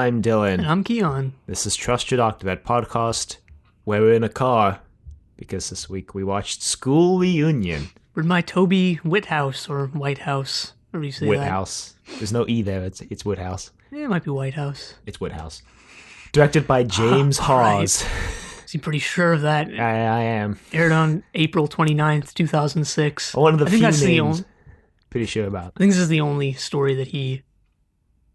I'm Dylan. And I'm Keon. This is Trust Your Doctor, that podcast where we're in a car because this week we watched School Reunion. Where'd my Toby Whithouse or Whitehouse? Or do you say Whithouse. There's no E there. It's Whithouse. that? It might be Whitehouse. It's Whithouse. Directed by James Hawes. Right. I'm pretty sure of that. I am. Aired on April 29th, 2006. One of the few that's names. Pretty sure about. I think this is the only story that he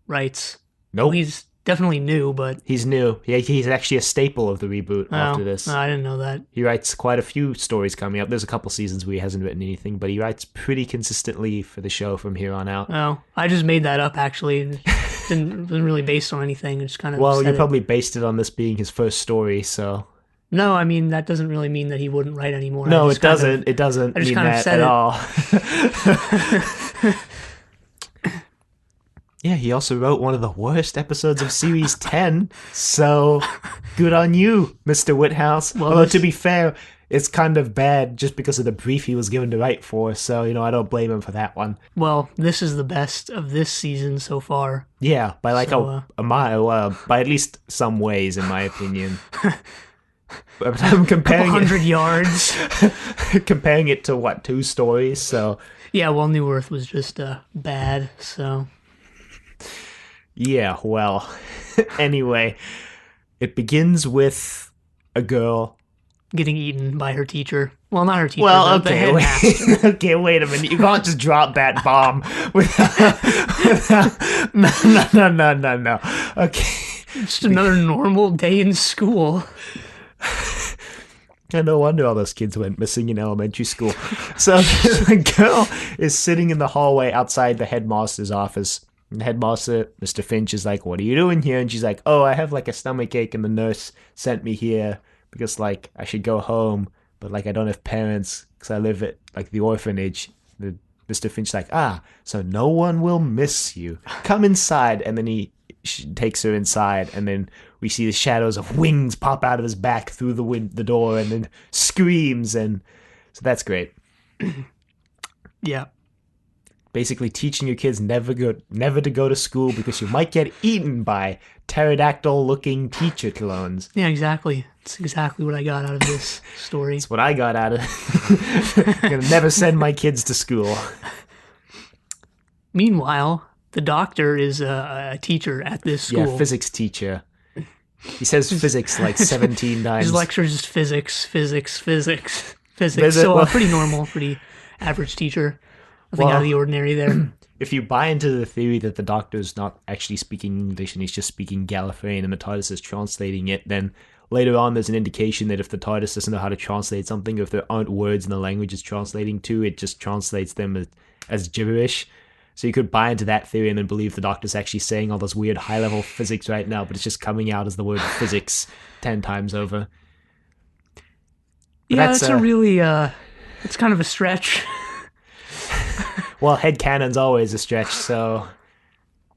writes. Nope. Well, he's definitely new, but... He's new. He's actually a staple of the reboot after this. I didn't know that. He writes quite a few stories coming up. There's a couple seasons where he hasn't written anything, but he writes pretty consistently for the show from here on out. Oh, I just made that up, actually. It wasn't really based on anything. It just kind of Well, you probably based it on this being his first story, so... No, I mean, that doesn't really mean that he wouldn't write anymore. No, it doesn't. It doesn't mean that at all. Yeah, he also wrote one of the worst episodes of Series 10, so good on you, Mr. Whithouse. Well, although, to be fair, it's kind of bad just because of the brief he was given to write for, so, I don't blame him for that one. Well, this is the best of this season so far. Yeah, by like a mile, by at least some ways, in my opinion. I'm comparing 100 yards. Comparing it to, 2 stories, so... Yeah, well, New Earth was just bad, so... Yeah, well, anyway, it begins with a girl... getting eaten by her teacher. Well, not her teacher, well, the headmaster. Okay, wait a minute. You can't just drop that bomb without... No. Okay. Just another normal day in school. No wonder all those kids went missing in elementary school. So the girl is sitting in the hallway outside the headmaster's office. And the headmaster, Mr. Finch, is like, "What are you doing here?" And she's like, "Oh, I have like a stomach ache and the nurse sent me here because like I should go home, but like I don't have parents because I live at like the orphanage." Mr. Finch's like, so no one will miss you. Come inside. And then she takes her inside, and then we see the shadows of wings pop out of his back through the door, and then screams, and so that's great. Yeah. Basically teaching your kids never to go to school because you might get eaten by pterodactyl-looking teacher clones. Yeah, exactly. It's exactly what I got out of this story. That's what I got out of it. I'm gonna never send my kids to school. Meanwhile, the doctor is a teacher at this school. Yeah, physics teacher. He says physics like 17 times. His lecture is just physics. So pretty normal, pretty average teacher. Nothing out of the ordinary there. If you buy into the theory that the doctor's not actually speaking English and he's just speaking Gallifreyan and the TARDIS is translating it, then later on there's an indication that if the TARDIS doesn't know how to translate something, if there aren't words in the language it's translating to, it just translates them as gibberish. So you could buy into that theory and then believe the doctor's actually saying all those weird high-level physics right now, but it's just coming out as the word physics 10 times over. But yeah, it's a really, it's kind of a stretch. Well, headcanon's always a stretch, so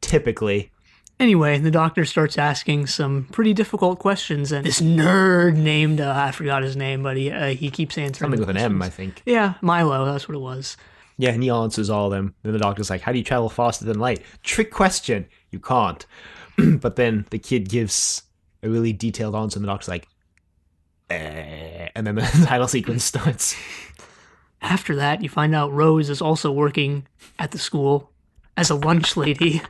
typically. Anyway, the doctor starts asking some pretty difficult questions, and this nerd named, I forgot his name, but he keeps answering something with an M, I think. Yeah, Milo, that's what it was. Yeah, and he answers all of them. Then the doctor's like, "How do you travel faster than light?" Trick question. You can't. But then the kid gives a really detailed answer, and the doctor's like, and then the title sequence starts. After that, you find out Rose is also working at the school as a lunch lady.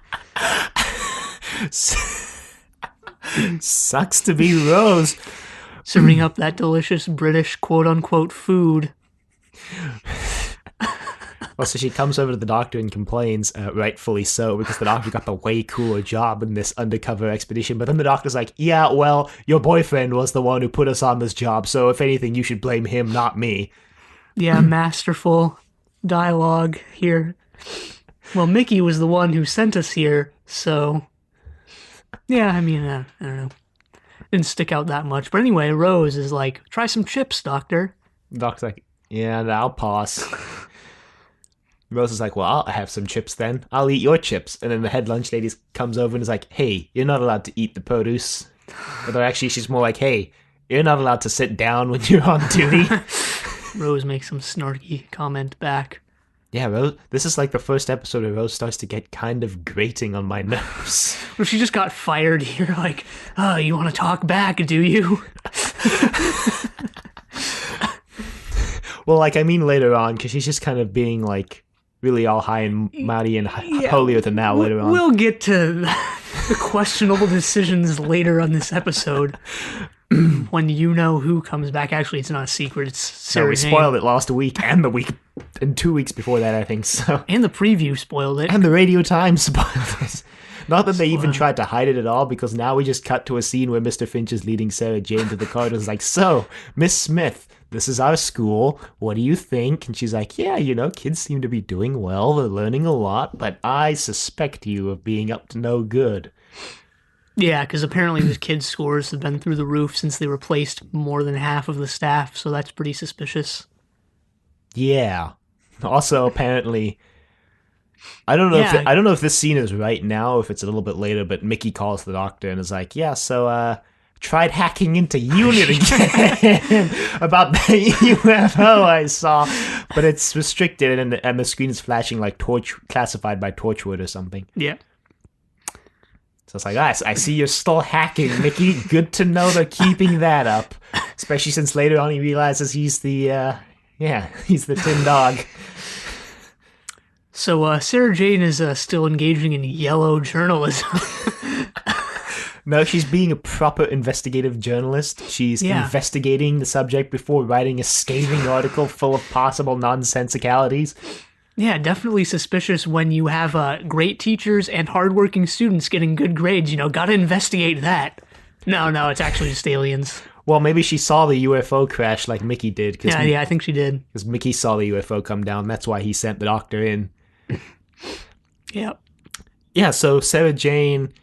Sucks to be Rose. Serving up that delicious British quote-unquote food. Well, so she comes over to the doctor and complains, rightfully so, because the doctor got the way cooler job in this undercover expedition. But then the doctor's like, "Yeah, well, your boyfriend was the one who put us on this job, so if anything, you should blame him, not me." Yeah, masterful dialogue here. Well, Mickey was the one who sent us here, so... Yeah, I mean, I don't know. Didn't stick out that much. But anyway, Rose is like, "Try some chips, doctor." The doctor's like, "Yeah, I'll pass." Rose is like, "Well, I'll have some chips then. I'll eat your chips." And then the head lunch lady comes over and is like, "Hey, you're not allowed to eat the produce." Although actually she's more like, "Hey, you're not allowed to sit down when you're on duty." Rose makes some snarky comment back. Yeah, this is like the first episode where Rose starts to get kind of grating on my nerves. What if she just got fired here? Like, oh, you want to talk back, do you? Well, like, I mean later on, because she's just kind of being, like, really all high and mighty and holier than thou later on. We'll get to the questionable decisions later on this episode. When you know who comes back. Actually, it's not a secret. It's Sarah we Jane. spoiled it last week and the week and 2 weeks before that, I think. So And the preview spoiled it. and the Radio Times spoiled it. Not that they even tried to hide it at all, because now we just cut to a scene where Mr. Finch is leading Sarah Jane to the corridors, like, so, Miss Smith, this is our school. What do you think? And she's like, yeah, kids seem to be doing well. They're learning a lot, but I suspect you of being up to no good. Yeah, because apparently the kids' scores have been through the roof since they replaced more than half of the staff, so that's pretty suspicious. Yeah. Also, apparently, I don't know if this scene is right now, if it's a little bit later, but Mickey calls the doctor and is like, yeah, so, tried hacking into Unit again about the UFO I saw, but it's restricted and the screen is flashing like classified by Torchwood or something. Yeah. So it's like, I see you're still hacking, Mickey. Good to know they're keeping that up. Especially since later on he realizes he's the tin dog. So Sarah Jane is still engaging in yellow journalism. No, she's being a proper investigative journalist. She's investigating the subject before writing a scathing article full of possible nonsensicalities. Yeah, definitely suspicious when you have great teachers and hardworking students getting good grades. Gotta investigate that. No, it's actually just aliens. Well, maybe she saw the UFO crash like Mickey did. Yeah, I think she did. Because Mickey saw the UFO come down. That's why he sent the doctor in. Yep. Yeah, so Sarah Jane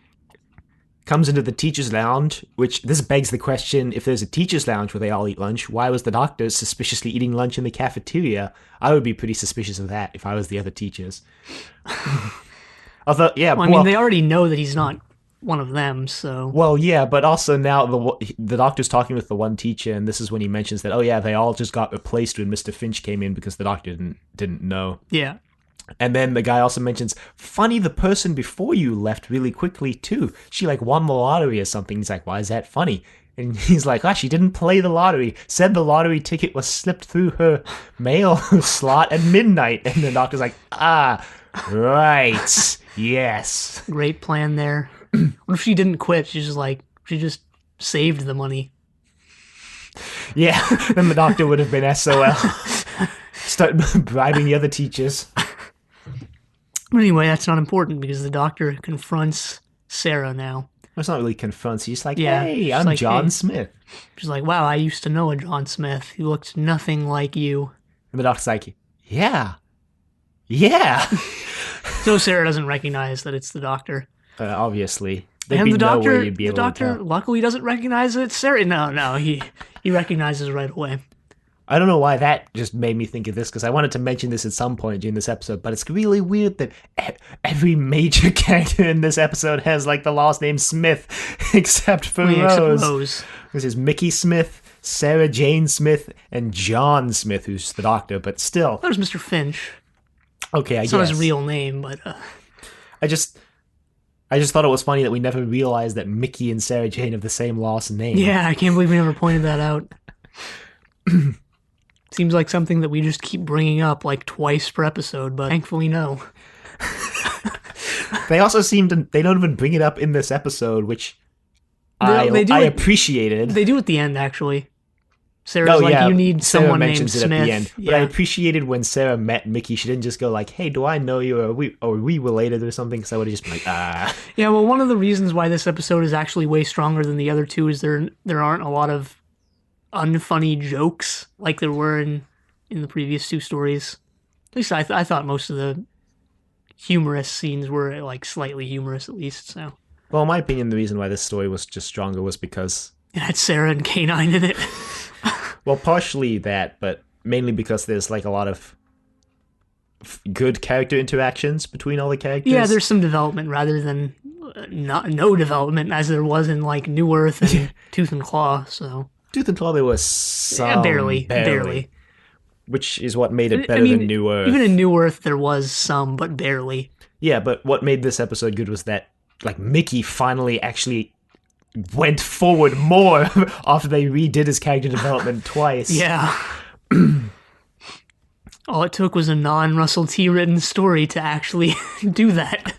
comes into the teacher's lounge, which this begs the question, if there's a teacher's lounge where they all eat lunch, why was the doctor suspiciously eating lunch in the cafeteria? I would be pretty suspicious of that if I was the other teachers. Although, yeah, I mean, they already know that he's not one of them, so... Well, yeah, but also now the doctor's talking with the one teacher, and this is when he mentions that, oh yeah, they all just got replaced when Mr. Finch came in because the doctor didn't know. Yeah. And then the guy also mentions, funny, the person before you left really quickly, too. She, won the lottery or something. He's like, why is that funny? And he's like, she didn't play the lottery. Said the lottery ticket was slipped through her mail slot at midnight. And the doctor's like, right, yes. Great plan there. What if she didn't quit? She just saved the money. Yeah, then the doctor would have been SOL. Start bribing the other teachers. Anyway, that's not important because the doctor confronts Sarah now. It's not really confronts. He's like, hey, I'm John Smith. She's like, wow, I used to know a John Smith. He looked nothing like you. And the doctor's like, yeah. So Sarah doesn't recognize that it's the doctor. Obviously. And the doctor luckily doesn't recognize that it's Sarah. No, he recognizes right away. I don't know why that just made me think of this, because I wanted to mention this at some point during this episode, but it's really weird that every major character in this episode has, the last name Smith, except for Rose. This is Mickey Smith, Sarah Jane Smith, and John Smith, who's the doctor, but still. That was Mr. Finch. Okay, I guess. It's not his real name, but... I just thought it was funny that we never realized that Mickey and Sarah Jane have the same last name. Yeah, I can't believe we never pointed that out. Seems like something that we just keep bringing up twice per episode, but thankfully no. They also they don't even bring it up in this episode, which I appreciated. They do at the end, actually. Sarah's you need someone named Smith. At the end. But I appreciated when Sarah met Mickey, she didn't just go hey, do I know you, or are we related or something? Because I would have just been Yeah, well, one of the reasons why this episode is actually way stronger than the other two is there aren't a lot of unfunny jokes like there were in the previous two stories. At least I thought most of the humorous scenes were slightly humorous at least. So, well, in my opinion, the reason why this story was just stronger was because it had Sarah and K9 in it. Well, partially that, but mainly because there's a lot of good character interactions between all the characters. Yeah, there's some development rather than no development as there was in New Earth and Tooth and Claw. So Tooth and Claw, there was some, barely. which is what made it I better than mean, New even in Earth. New Earth, there was some, but barely. Yeah, but what made this episode good was that, like, Mickey finally actually went forward more after they redid his character development twice. Yeah. All it took was a non-Russell T written story to actually do that.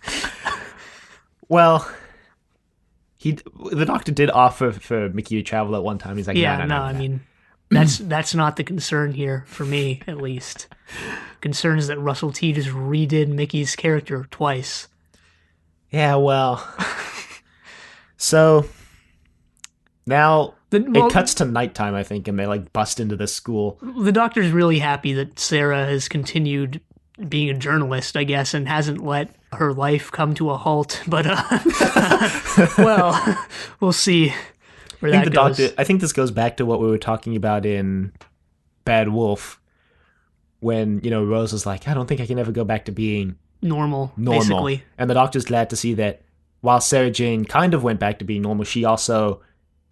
Well, the Doctor did offer for Mickey to travel at one time. He's like, Yeah, no. I mean, that's not the concern here for me, at least. Concern is that Russell T just redid Mickey's character twice. Yeah, well. So now it cuts to nighttime, I think, and they like bust into the school. The Doctor's really happy that Sarah has continued being a journalist, I guess, and hasn't let her life come to a halt. But well, we'll see where that goes. I think this goes back to what we were talking about in Bad Wolf, when Rose was like, I don't think I can ever go back to being normal. Basically. And the Doctor's glad to see that while Sarah Jane kind of went back to being normal, she also,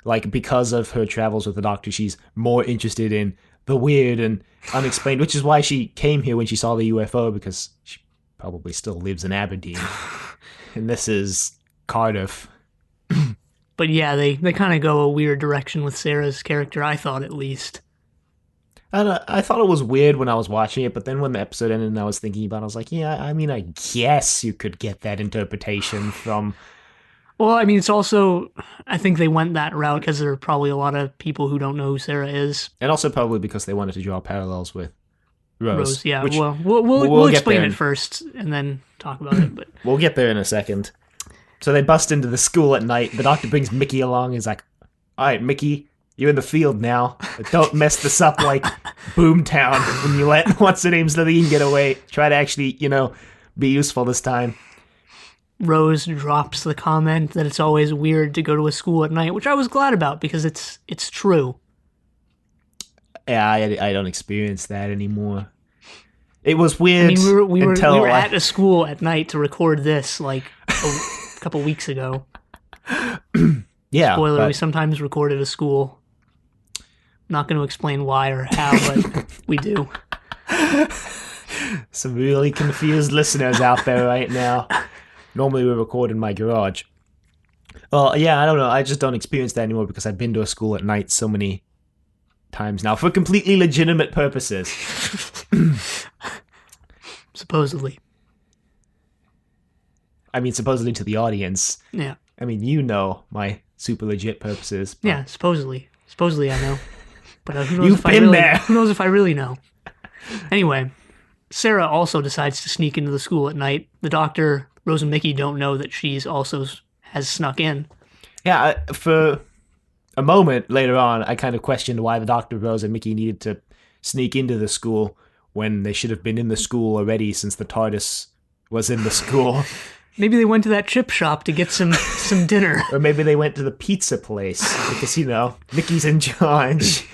like, because of her travels with the Doctor, she's more interested in the weird and unexplained, which is why she came here when she saw the UFO, because she probably still lives in Aberdeen. And this is Cardiff. But yeah, they kind of go a weird direction with Sarah's character, I thought, at least. I thought it was weird when I was watching it, but then when the episode ended and I was thinking about it, I was like, yeah, I mean, I guess you could get that interpretation from... Well, I mean, it's also... I think they went that route because there are probably a lot of people who don't know who Sarah is. And also probably because they wanted to draw parallels with Rose. Yeah, well, we'll explain it first and then talk about it. But we'll get there in a second. So they bust into the school at night. The Doctor brings Mickey along. He's like, all right, Mickey... You're in the field now. Don't mess this up like Boomtown when you let what's-her-name's Lillian get away. Try to actually, be useful this time. Rose drops the comment that it's always weird to go to a school at night, which I was glad about because it's true. Yeah, I don't experience that anymore. It was weird. I mean, we were at a school at night to record this like a couple weeks ago. Yeah. Spoiler: we sometimes record at a school. Not going to explain why or how, but we do. Some really confused listeners out there right now. Normally we record in my garage. Well, yeah, I don't know. I just don't experience that anymore because I've been to a school at night so many times now for completely legitimate purposes. Supposedly. I mean, supposedly to the audience. Yeah. I mean, my super legit purposes. But... Yeah, supposedly. Supposedly I know. But who knows if I really know. Anyway, Sarah also decides to sneak into the school at night. The Doctor, Rose and Mickey don't know that she's also has snuck in. Yeah, for a moment later on, I kind of questioned why the Doctor, Rose, and Mickey needed to sneak into the school when they should have been in the school already since the TARDIS was in the school. Maybe they went to that chip shop to get some dinner. Or maybe they went to the pizza place because, Mickey's in charge.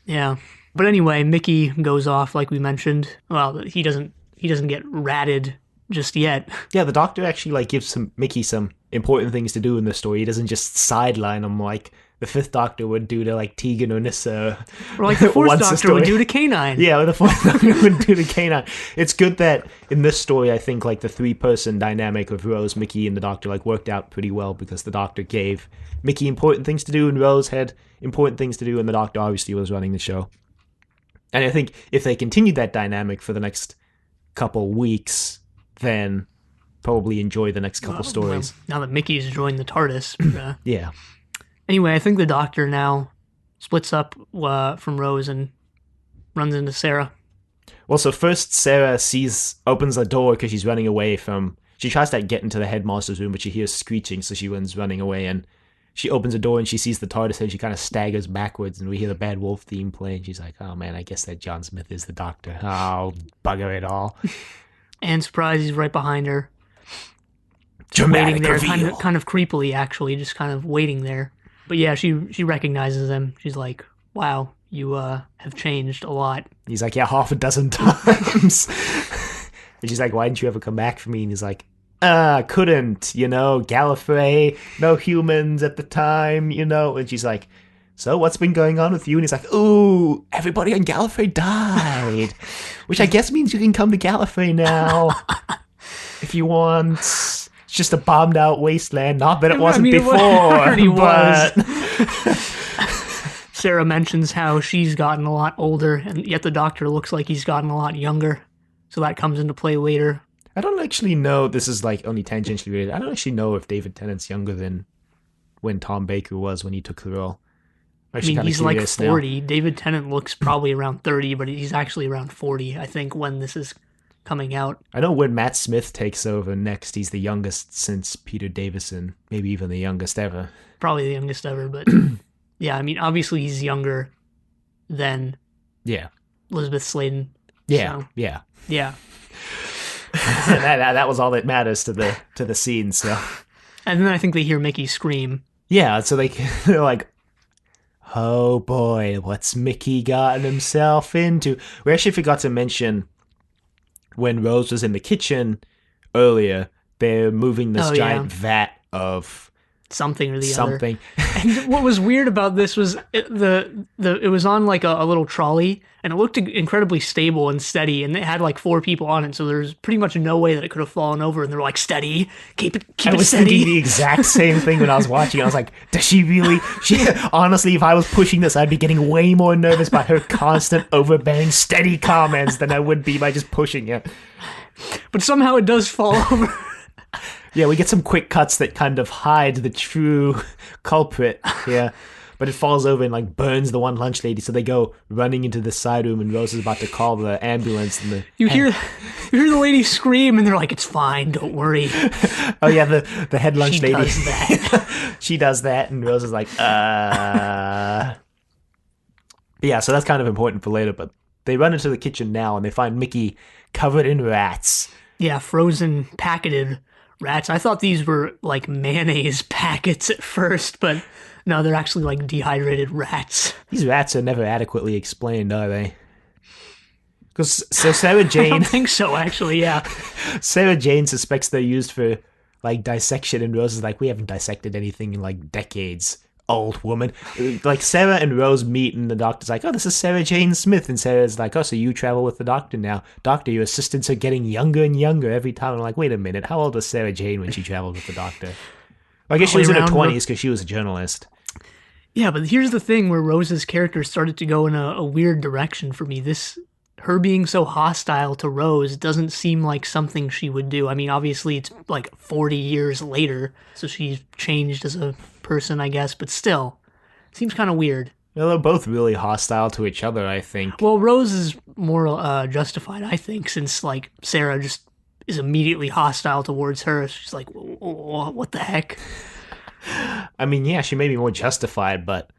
Yeah. But anyway, Mickey goes off like we mentioned. Well, he doesn't get ratted just yet. Yeah, the Doctor actually gives Mickey some important things to do in the story. He doesn't just sideline him like the Fifth Doctor would do to Tegan or Nyssa. Or like the Fourth Doctor would do to K9. Yeah, or the Fourth Doctor would do to K9. It's good that in this story, I think the 3-person dynamic of Rose, Mickey, and the Doctor worked out pretty well because the Doctor gave Mickey important things to do and Rose had important things to do, and the Doctor obviously was running the show. And I think if they continued that dynamic for the next couple weeks, then probably enjoy the next couple stories. Well, now that Mickey's joined the TARDIS. Yeah. Anyway, I think the Doctor now splits up from Rose and runs into Sarah. Well, so first Sarah opens the door because she's running away she tries to get into the headmaster's room, but she hears screeching, so she runs running away, and she opens the door and she sees the TARDIS and she kind of staggers backwards, and we hear the Bad Wolf theme play, and she's like, oh man, I guess that John Smith is the Doctor. Oh, bugger it all. And surprise, he's right behind her. Dramatic waiting there, reveal. kind of creepily, actually, just kind of waiting there. But yeah, she recognizes him. She's like, wow, you have changed a lot. He's like, yeah, half a dozen times. And she's like, why didn't you ever come back for me? And he's like, couldn't, Gallifrey, no humans at the time, And she's like, so what's been going on with you? And he's like, ooh, everybody on Gallifrey died. Which I guess means you can come to Gallifrey now. If you want. It's just a bombed out wasteland. Not that it wasn't before. It already was. Sarah mentions how she's gotten a lot older, and yet the Doctor looks like he's gotten a lot younger. So that comes into play later. I don't actually know. This is like only tangentially related. I don't actually know if David Tennant's younger than when Tom Baker was when he took the role. I mean, he's like 40. Now. David Tennant looks probably around 30, but he's actually around 40, I think, when this is coming out. I know when Matt Smith takes over next, he's the youngest since Peter Davison. Maybe even the youngest ever. Probably the youngest ever, but yeah, I mean, obviously he's younger than Elizabeth Sladen. Yeah, so. Yeah. that was all that matters to the scene. So, and then I think they hear Mickey scream. Yeah, so they're like, "Oh boy, what's Mickey gotten himself into?" We actually forgot to mention when Rose was in the kitchen earlier. They're moving this giant vat of something or the other. And what was weird about this was it was on like a little trolley, and it looked incredibly stable and steady, and it had like 4 people on it, so there's pretty much no way that it could have fallen over, and they were like, steady, keep it steady. I was thinking the exact same thing when I was watching. I was like, does she really? Honestly, if I was pushing this, I'd be getting way more nervous by her constant overbearing steady comments than I would be by just pushing it. But somehow it does fall over. Yeah, we get some quick cuts that kind of hide the true culprit here. But it falls over and like burns the one lunch lady, so they go running into the side room, and Rose is about to call the ambulance. And you hear the lady scream, and they're like, "It's fine, don't worry." Oh yeah, the head lunch lady does that. She does that, and Rose is like, Yeah, so that's kind of important for later. But they run into the kitchen now, and they find Mickey covered in rats. Yeah, frozen, packeted rats. I thought these were like mayonnaise packets at first, but no, they're actually like dehydrated rats. These rats are never adequately explained, are they? Because so Sarah Jane... I don't think so, actually, yeah. Sarah Jane suspects they're used for like dissection, and Rose is like, we haven't dissected anything in like decades, old woman. Like Sarah and Rose meet, and the Doctor's like, oh, this is Sarah Jane Smith, and Sarah's like, oh, so you travel with the Doctor now. Doctor, your assistants are getting younger and younger every time. I'm like, wait a minute, how old was Sarah Jane when she traveled with the Doctor? Well, I guess she was in her 20s because she was a journalist. Yeah, but here's the thing where Rose's character started to go in a weird direction for me. Her being so hostile to Rose doesn't seem like something she would do. I mean, obviously it's like 40 years later, so she's changed as a person, I guess, but still, seems kind of weird. Well, they're both really hostile to each other, I think. Well, Rose is more justified, I think, since like Sarah just is immediately hostile towards her. She's like, what the heck? I mean, yeah, she may be more justified, but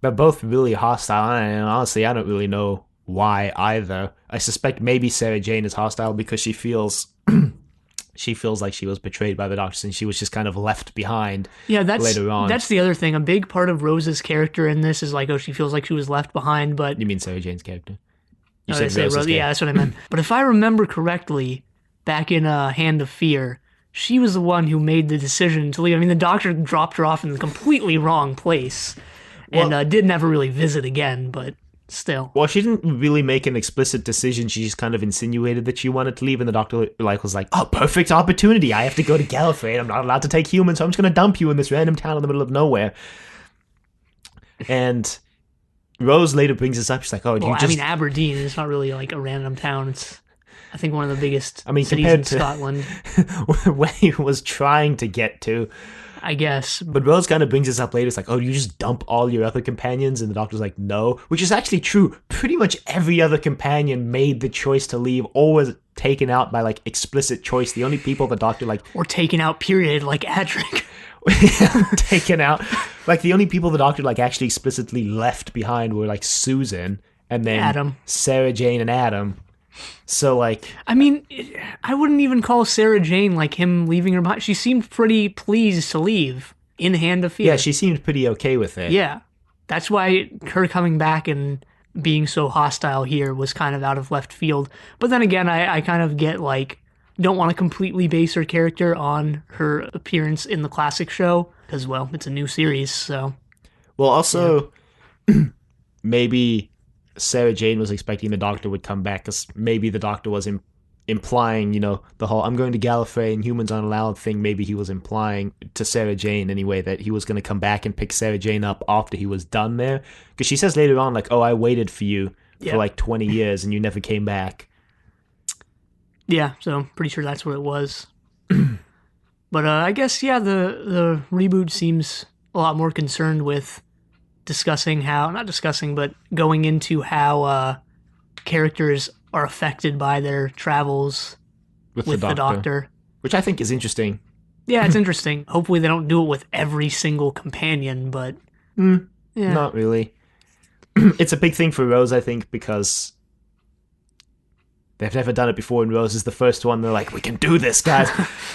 they're both really hostile, and honestly, I don't really know why either. I suspect maybe Sarah Jane is hostile because she feels like she was betrayed by the Doctor, and she was just kind of left behind later on. That's the other thing. A big part of Rose's character in this is like, oh, she feels like she was left behind, but... You mean Sarah Jane's character? You said Rose. Yeah, that's what I meant. But if I remember correctly, back in Hand of Fear, she was the one who made the decision to leave. I mean, the Doctor dropped her off in the completely wrong place, and did never really visit again, but still. Well, she didn't really make an explicit decision. She just kind of insinuated that she wanted to leave, and the Doctor was like, oh, perfect opportunity. I have to go to Gallifrey, and I'm not allowed to take humans, so I'm just going to dump you in this random town in the middle of nowhere. And Rose later brings this up. She's like, oh, I mean, Aberdeen is not really like a random town. It's, I think, one of the biggest cities in Scotland. Where he was trying to get to, I guess. But Rose kind of brings this up later. It's like, oh, you just dump all your other companions? And the Doctor's like, no. Which is actually true. Pretty much every other companion made the choice to leave, or was taken out by, like, explicit choice. The only people the Doctor, like... Or taken out, period, like Adric. Taken out. Like, the only people the Doctor, like, actually explicitly left behind were, like, Susan, and then Adam, Sarah Jane, and Adam. So, like... I mean, I wouldn't even call Sarah Jane, like, him leaving her behind. She seemed pretty pleased to leave in Hand of Fear. Yeah, she seemed pretty okay with it. Yeah. That's why her coming back and being so hostile here was kind of out of left field. But then again, I kind of get, like, don't want to completely base her character on her appearance in the classic show, because, well, it's a new series, so... Well, also... Yeah. maybe Sarah Jane was expecting the Doctor would come back, because maybe the Doctor was implying, the whole "I'm going to Gallifrey and humans aren't allowed" thing. Maybe he was implying to Sarah Jane anyway that he was going to come back and pick Sarah Jane up after he was done there, because she says later on, like, "Oh, I waited for you for like 20 years and you never came back." Yeah, so I'm pretty sure that's what it was. But I guess, yeah, the reboot seems a lot more concerned with not discussing, but going into how characters are affected by their travels with the Doctor. Which I think is interesting. Yeah, it's interesting. Hopefully they don't do it with every single companion, but... yeah. Not really. It's a big thing for Rose, I think, because they've never done it before, and Rose is the first one. They're like, "We can do this, guys."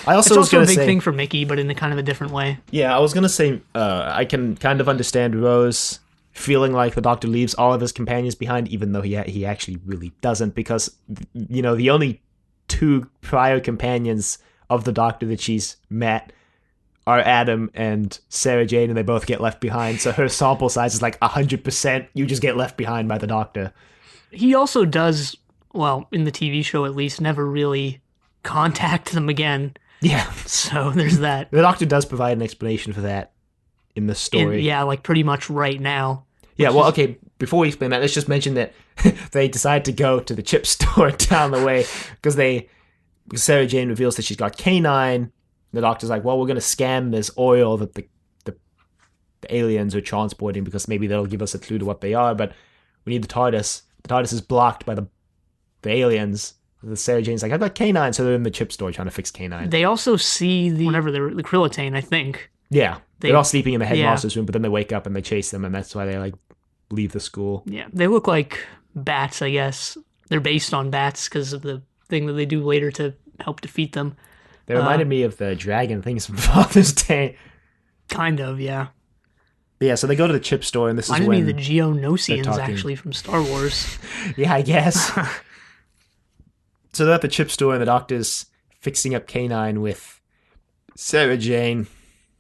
I also it's also a big thing for Mickey, but in a kind of a different way. Yeah, I was going to say, I can kind of understand Rose feeling like the Doctor leaves all of his companions behind, even though he actually really doesn't, because, the only two prior companions of the Doctor that she's met are Adam and Sarah Jane, and they both get left behind, so her sample size is like 100%, you just get left behind by the Doctor. He also does, well, in the TV show at least, never really contact them again. Yeah. So there's that. The Doctor does provide an explanation for that in the story. Like pretty much right now. Yeah, well, okay, before we explain that, let's just mention that they decide to go to the chip store down the way, because Sarah Jane reveals that she's got K9. The Doctor's like, "Well, we're going to scan this oil that the aliens are transporting, because maybe that'll give us a clue to what they are, but we need the TARDIS. The TARDIS is blocked by the aliens." The Sarah Jane's like, "I've got K9, so they're in the chip store trying to fix K9. They also see the Krillitane, I think. Yeah, they're all sleeping in the headmaster's room, but then they wake up and they chase them, and that's why they like leave the school. Yeah, they look like bats, I guess. They're based on bats because of the thing that they do later to help defeat them. They reminded me of the dragon things from Father's Day. Kind of, yeah. But yeah, so they go to the chip store, and this is when... Reminded me of the Geonosians, actually, from Star Wars. Yeah, I guess. So they're at the chip store, and the Doctor's fixing up K9 with Sarah Jane.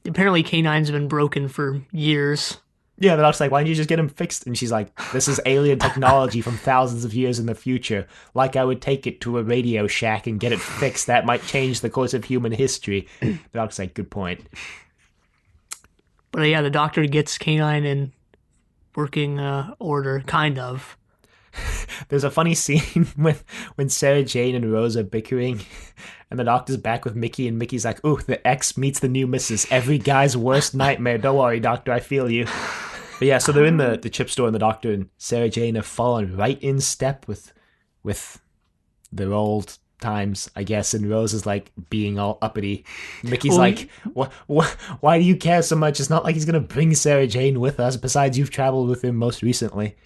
Apparently K9's been broken for years. Yeah, the Doctor's like, "Why don't you just get him fixed?" And she's like, "This is alien technology from thousands of years in the future. Like, I would take it to a Radio Shack and get it fixed. That might change the course of human history." The Doctor's like, "Good point." But yeah, the Doctor gets K9 in working order, kind of. There's a funny scene when Sarah Jane and Rose are bickering, and the Doctor's back with Mickey, and Mickey's like, "Ooh, the ex meets the new missus. Every guy's worst nightmare. Don't worry, Doctor, I feel you." But yeah, so they're in the chip store, and the Doctor and Sarah Jane have fallen right in step with their old times, I guess, and Rose is like being all uppity. Mickey's like, why do you care so much? It's not like he's gonna bring Sarah Jane with us. Besides, you've traveled with him most recently.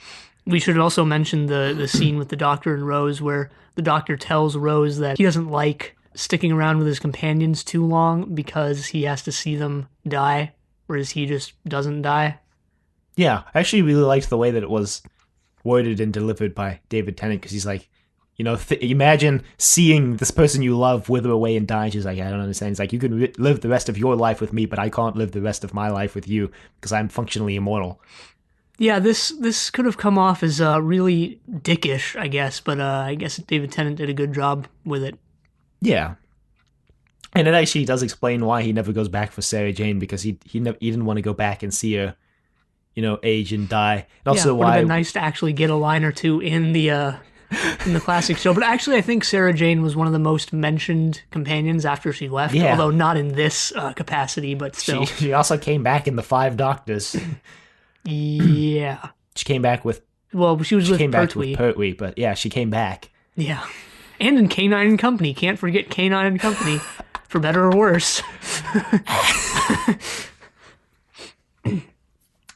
We should also mention the scene with the Doctor and Rose, where the Doctor tells Rose that he doesn't like sticking around with his companions too long because he has to see them die, whereas he just doesn't die. Yeah, I actually really liked the way that it was worded and delivered by David Tennant, because he's like, imagine seeing this person you love wither away and die. She's like, "I don't understand." He's like, "You can live the rest of your life with me, but I can't live the rest of my life with you because I'm functionally immortal." Yeah, this could have come off as really dickish, I guess, but I guess David Tennant did a good job with it. Yeah. And it actually does explain why he never goes back for Sarah Jane, because he didn't want to go back and see her, age and die. And also, it would have been nice to actually get a line or two in the classic show. But actually, I think Sarah Jane was one of the most mentioned companions after she left, although not in this capacity, but still. She also came back in the Five Doctors. Yeah. She came back with... Well, she was with came back Pertwee. with Pertwee, but yeah, she came back. Yeah. And in K9 and Company. Can't forget K9 and Company, for better or worse.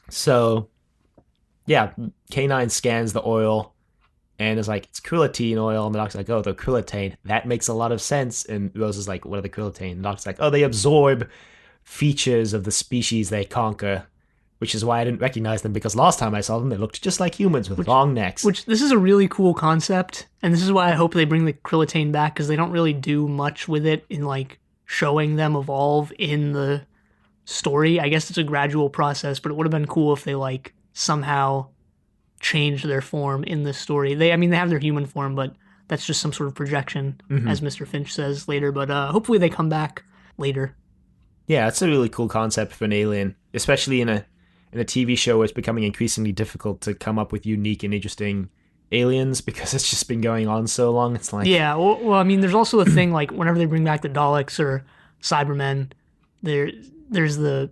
So, yeah, K9 scans the oil and is like, "It's Krillitane oil." And the Doctor's like, "Oh, the Krillitane. That makes a lot of sense." And Rose is like, "What are the Krillitane?" And the Doctor's like, "Oh, they absorb features of the species they conquer." Which is why I didn't recognize them, because last time I saw them, they looked just like humans with long necks. This is a really cool concept, and this is why I hope they bring the Krillitane back, because they don't really do much with it in, showing them evolve in the story. I guess it's a gradual process, but it would have been cool if they, somehow change their form in this story. They have their human form, but that's just some sort of projection, as Mr. Finch says later. But hopefully they come back later. Yeah, it's a really cool concept for an alien, especially in a TV show where it's becoming increasingly difficult to come up with unique and interesting aliens because it's just been going on so long. It's like, Yeah, well, I mean, there's also a thing like whenever they bring back the Daleks or Cybermen, there's the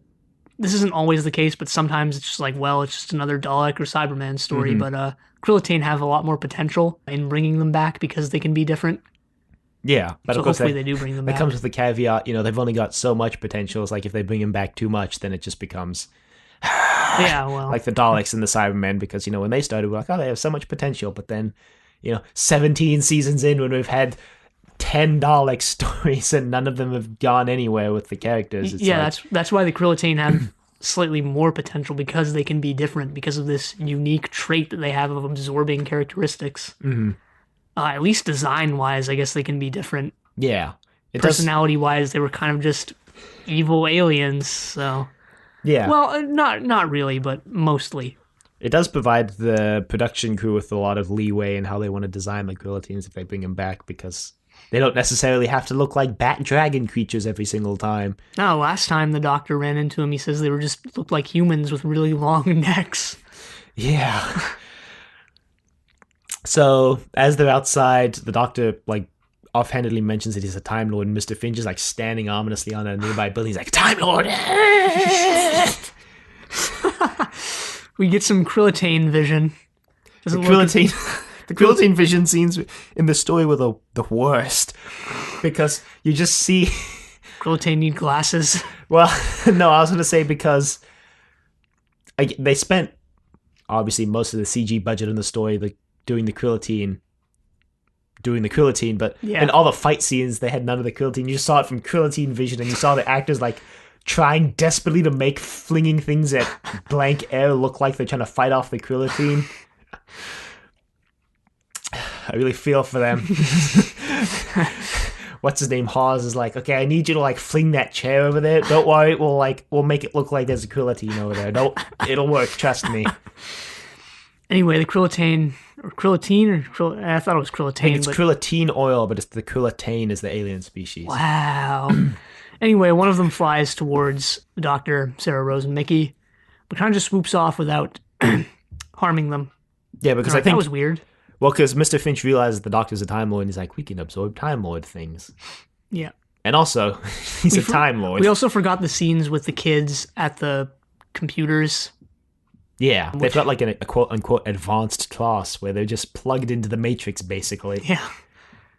this isn't always the case, but sometimes it's just like, well, it's just another Dalek or Cyberman story. But Krillitane have a lot more potential in bringing them back because they can be different. yeah, but So of course hopefully they do bring them that back. comes with the caveat, they've only got so much potential. It's like if they bring him back too much, then it just becomes Yeah, well, like the Daleks and the Cybermen, because when they started, we're like, oh, they have so much potential, but then 17 seasons in, when we've had 10 Dalek stories and none of them have gone anywhere with the characters, it's yeah, like, that's why the Krillitane have slightly more potential because they can be different because of this unique trait that they have of absorbing characteristics. At least design wise, I guess they can be different. yeah, it does. Personality wise, they were kind of just evil aliens. So, Yeah, well, not really, but mostly. it does provide the production crew with a lot of leeway in how they want to design the Guillotines if they bring them back, because they don't necessarily have to look like bat dragon creatures every single time. No, last time the doctor ran into him, he says they were just looked like humans with really long necks. Yeah. So as they're outside, the doctor offhandedly mentions that he's a Time Lord, and Mr. Finch is standing ominously on a nearby building. He's like, Time Lord! We get some Krillitane vision. The Krillitane vision scenes in the story were the worst, because you just see. Krillitane need glasses. Well, no, I was going to say because they spent obviously most of the CG budget in the story doing the Krillitane, but in all the fight scenes they had none of the Krillitane. You just saw it from Krillitane vision, and you saw the actors trying desperately to make flinging things at blank air look like they're trying to fight off the Krillitane. I really feel for them. What's his name? Hawes is like, okay, I need you to fling that chair over there. Don't worry, we'll make it look like there's a Krillitane over there. It'll work. Trust me. Anyway, the Krillitane I thought it was Krillitane. I think it's Krillitane oil, but it's the Krillitane is the alien species. Wow. Anyway, one of them flies towards the Doctor, Sarah Rose, and Mickey, but kind of just swoops off without harming them. Yeah, because I think that was weird. Well, because Mr. Finch realizes the Doctor's a Time Lord, and he's like, we can absorb Time Lord things. Yeah. And also, he's a Time Lord. We also forgot the scenes with the kids at the computers. Yeah, they've got a quote-unquote advanced class where they're just plugged into the Matrix, basically. Yeah.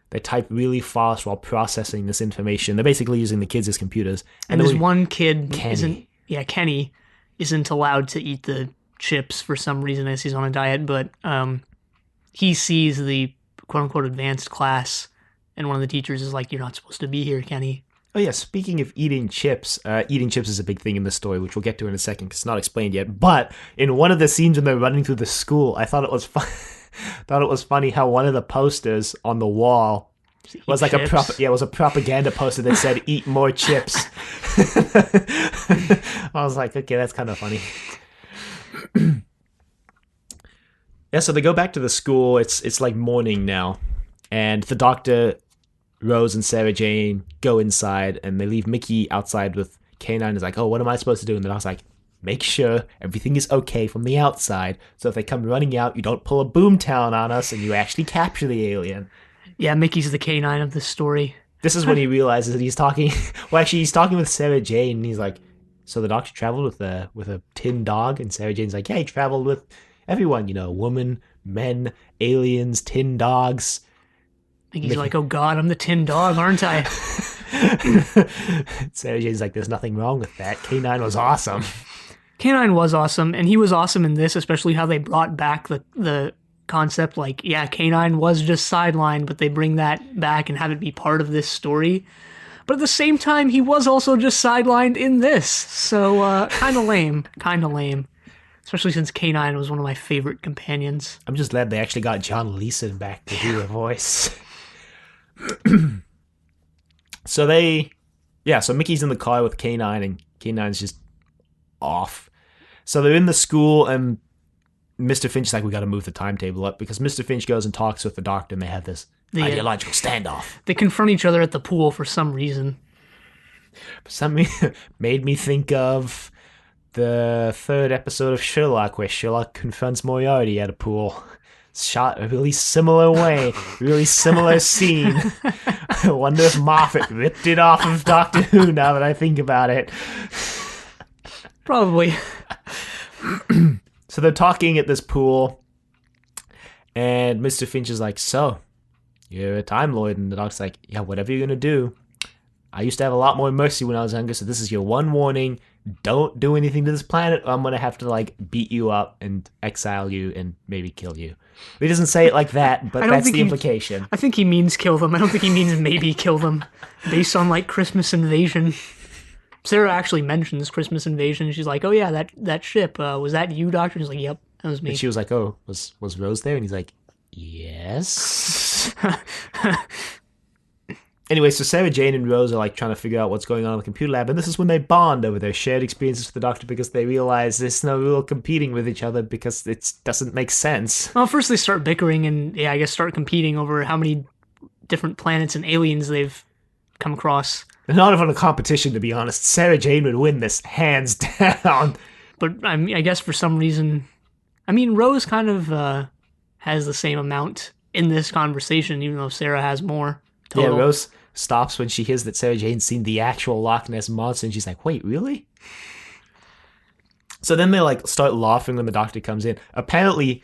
They type really fast while processing this information. They're basically using the kids as computers. And there's one kid Kenny. Kenny isn't allowed to eat the chips for some reason as he's on a diet, but he sees the quote-unquote advanced class, and one of the teachers is like, you're not supposed to be here, Kenny. Oh yeah, speaking of eating chips is a big thing in the story, which we'll get to in a second because it's not explained yet. But in one of the scenes when they're running through the school, I thought it was funny how one of the posters on the wall was like was a propaganda poster that said "Eat more chips." I was like, okay, that's kind of funny. Yeah, so they go back to the school. It's morning now, and the Doctor, Rose, and Sarah Jane go inside, and they leave Mickey outside with K9. Is like, oh, what am I supposed to do? And then I was like, make sure everything is okay from the outside, so if they come running out, you don't pull a boomtown on us, and you actually capture the alien. Yeah, Mickey's the K9 of this story. This is when he realizes that he's talking. Well, actually, he's talking with Sarah Jane, and he's like, so the Doctor traveled with a tin dog, and Sarah Jane's like, yeah, he traveled with everyone, woman, men, aliens, tin dogs. Mickey's like, oh god, I'm the tin dog, aren't I? Sarah Jane's like, there's nothing wrong with that. K9 was awesome. K9 was awesome, and he was awesome in this, especially how they brought back the concept, K9 was just sidelined, but they bring that back and have it be part of this story. But at the same time, he was also just sidelined in this, so kind of lame. Especially since K9 was one of my favorite companions. I'm just glad they actually got John Leeson back to do the voice. So Mickey's in the car with K9, and K9's just off. So they're in the school, and Mr. Finch is like, we got to move the timetable up because Mr. Finch goes and talks with the doctor and they have this ideological standoff. They confront each other at the pool for some reason. Something made me think of the third episode of Sherlock where Sherlock confronts Moriarty at a pool. Shot a really similar way, really similar scene. I wonder if Moffat ripped it off of Doctor Who now that I think about it. Probably. So they're talking at this pool, and Mr. Finch is like, so, you're a Time Lord, and the doc's like, yeah, whatever you're gonna do. I used to have a lot more mercy when I was younger, so this is your one warning. Don't do anything to this planet, or I'm gonna have to, like, beat you up and exile you and maybe kill you. He doesn't say it like that, but that's the implication. I think he means kill them. I don't think he means maybe kill them, based on, like, Christmas Invasion. Sarah actually mentions Christmas Invasion. She's like, oh yeah, that ship, was that you, Doctor? He's like, yep, that was me. And she was like, oh, was Rose there? And he's like, yes. Anyway, so Sarah Jane and Rose are like trying to figure out what's going on in the computer lab, and this is when they bond over their shared experiences with the Doctor because they realize there's no real competing with each other because it doesn't make sense. Well, first they start bickering and, yeah, I guess start competing over how many different planets and aliens they've come across. Not even a competition, to be honest. Sarah Jane would win this, hands down. But I guess for some reason, Rose kind of has the same amount in this conversation, even though Sarah has more total. Yeah, Rose stops when she hears that Sarah Jane's seen the actual Loch Ness Monster, and she's like, wait, really? So then they like start laughing when the Doctor comes in. Apparently,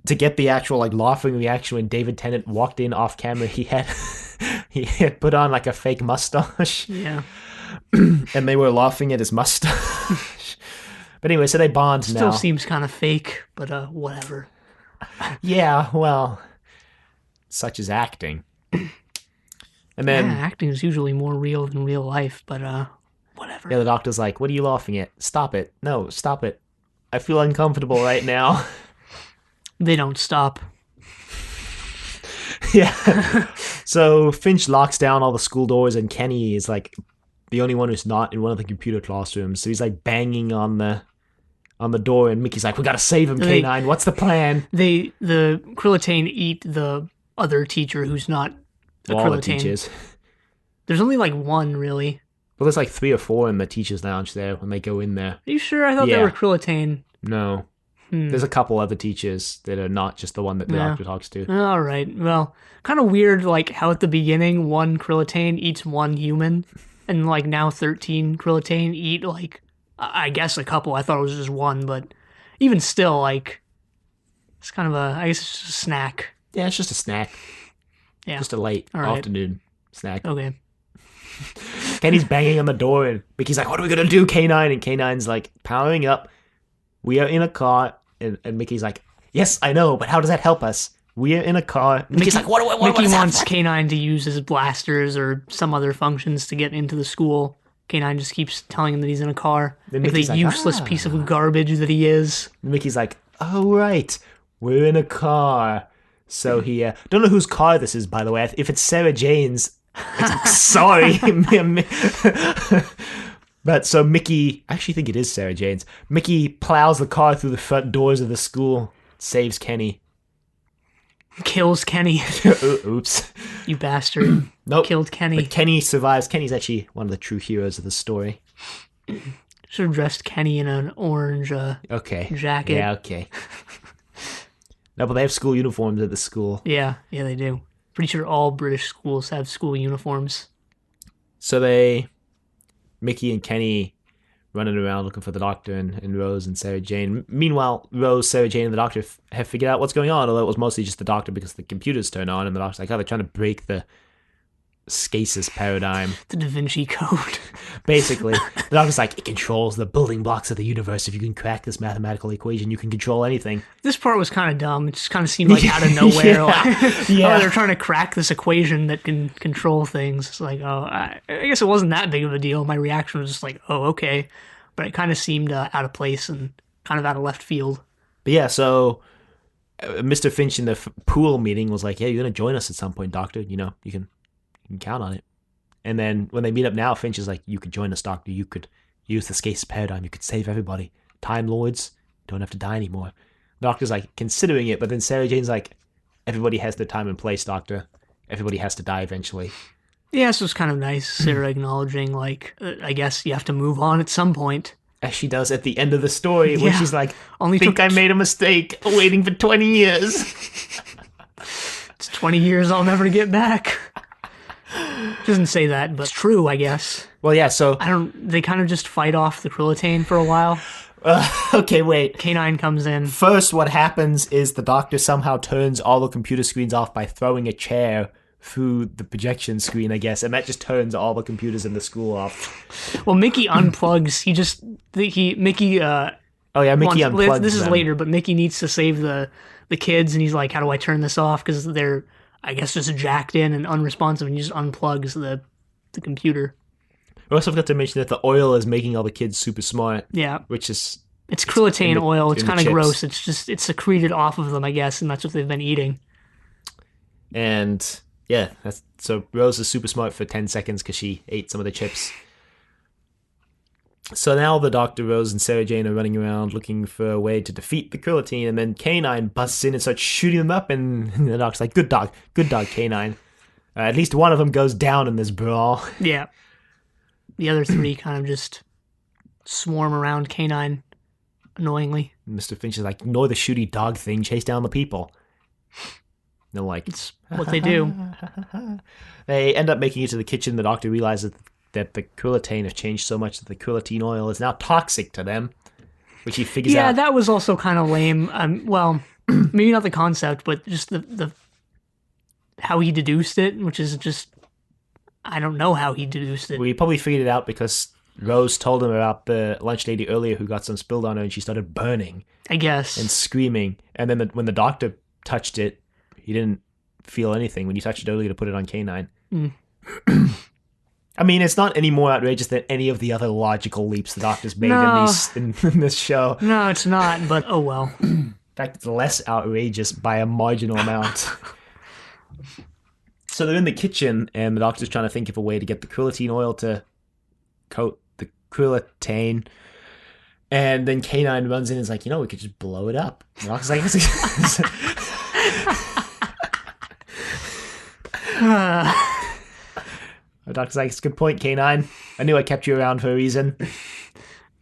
to get the actual like laughing reaction when David Tennant walked in off camera, he had put on like a fake mustache. Yeah. And they were laughing at his mustache. But anyway, so they bond now. Still seems kind of fake, but whatever. Yeah, well, such is acting. And then acting is usually more real than real life, but whatever. Yeah, the Doctor's like, what are you laughing at? Stop it. No, stop it. I feel uncomfortable right now. They don't stop. Yeah. So Finch locks down all the school doors, and Kenny is like the only one who's not in one of the computer classrooms. So he's like banging on the door, and Mickey's like, we gotta save him, K9. What's the plan? The Krillitane eat the other teacher who's not a all Krillitane. the teachers. There's only like one, really. Well, there's like 3 or 4 in the teachers' lounge there when they go in there. Are you sure? I thought they were Krillitane. No. There's a couple other teachers that are not just the one that the Doctor talks to. All right. Well, kind of weird, like how at the beginning 1 Krillitane eats 1 human, and like now 13 Krillitane eat like I guess a couple. I thought it was just 1, but even still, like it's kind of I guess it's just a snack. Yeah, it's just a snack. Yeah, just a late afternoon snack. Okay. Kenny's banging on the door, and Mickey's like, "What are we gonna do, K9?" And K9's like powering up. We are in a car. And Mickey's like, yes, I know, but how does that help us? We're in a car. Mickey's like, what Mickey wants K9 to use his blasters or some other functions to get into the school. K9 just keeps telling him that he's in a car. Like the useless piece of garbage that he is. Mickey's like, oh, right. We're in a car. So he, don't know whose car this is, by the way. If it's Sarah Jane's, sorry. But so Mickey, I actually think it is Sarah Jane's. Mickey plows the car through the front doors of the school, saves Kenny. Kills Kenny. Oops. You bastard. Nope. Killed Kenny. But Kenny survives. Kenny's actually one of the true heroes of the story. Should have dressed Kenny in an orange jacket. Yeah, okay. No, but they have school uniforms at the school. Yeah, they do. Pretty sure all British schools have school uniforms. So Mickey and Kenny running around looking for the Doctor and Rose and Sarah Jane. Meanwhile, Rose, Sarah Jane, and the Doctor have figured out what's going on, although it was mostly just the Doctor because the computers turn on, and the Doctor's like, oh, they're trying to break the Scasis paradigm. The Da Vinci Code. Basically. The Doctor's like, it controls the building blocks of the universe. If you can crack this mathematical equation, you can control anything. This part was kind of dumb. It just kind of seemed like out of nowhere. Oh, they're trying to crack this equation that can control things. It's like, oh, I guess it wasn't that big of a deal. My reaction was just like, oh, okay. But it kind of seemed out of place and kind of out of left field. But yeah, so Mr. Finch in the pool meeting was like, yeah, you're going to join us at some point, Doctor. You know, you can count on it. And then when they meet up now, Finch is like, you could join us, Doctor. You could use the Scasis paradigm. You could save everybody. Time Lords don't have to die anymore. The doctor's like considering it, but then Sarah Jane's like, everybody has their time and place, Doctor. Everybody has to die eventually. Yeah, so it's kind of nice, Sarah acknowledging, like, I guess you have to move on at some point. As she does at the end of the story, where Yeah. she's like, Only think took I made a mistake waiting for 20 years. It's 20 years I'll never get back. Doesn't say that, but it's true, I guess. Well, yeah, so... They kind of just fight off the Krillitane for a while. Okay, wait. K9 comes in. First, what happens is the Doctor somehow turns all the computer screens off by throwing a chair through the projection screen, I guess, and that just turns all the computers in the school off. Well, Mickey unplugs. Mickey Oh yeah, Mickey unplugs this is them. later, but Mickey needs to save the kids, and he's like, how do I turn this off? Because they're, I guess, just jacked in and unresponsive, and he just unplugs the computer. We also forgot to mention that the oil is making all the kids super smart. Yeah. Which is... It's Krillitane oil. It's kind of chips. gross. It's secreted off of them, I guess, and that's what they've been eating. And yeah, so Rose is super smart for 10 seconds because she ate some of the chips. So now the Doctor, Rose, and Sarah Jane are running around looking for a way to defeat the Krillitane, and then K9 busts in and starts shooting them up, and the Doctor's like, good dog, K9. At least one of them goes down in this brawl. Yeah. The other three kind of just swarm around K9 annoyingly. Mr. Finch is like, ignore the shooty dog thing, chase down the people. And they're like, it's what they do. They end up making it to the kitchen. The Doctor realizes that the Krillitane have changed so much that the Krillitine oil is now toxic to them, which he figures out. Yeah, that was also kind of lame. Well, maybe not the concept, but just the how he deduced it, which is just, I don't know how he deduced it. Well, he probably figured it out because Rose told him about the lunch lady earlier who got some spilled on her, and she started burning. I guess. And screaming. And then when the Doctor touched it, he didn't feel anything when you touched it earlier to put it on K9. I mean, it's not any more outrageous than any of the other logical leaps the Doctor's made in this show. No, it's not, but oh well. In fact, it's less outrageous by a marginal amount. So they're in the kitchen, and the Doctor's trying to think of a way to get the Krillitine oil to coat the Krillitane. And then K9 runs in and is like, we could just blow it up. And the Doctor's like, the Doctor's like, it's a good point, K9. I knew I kept you around for a reason.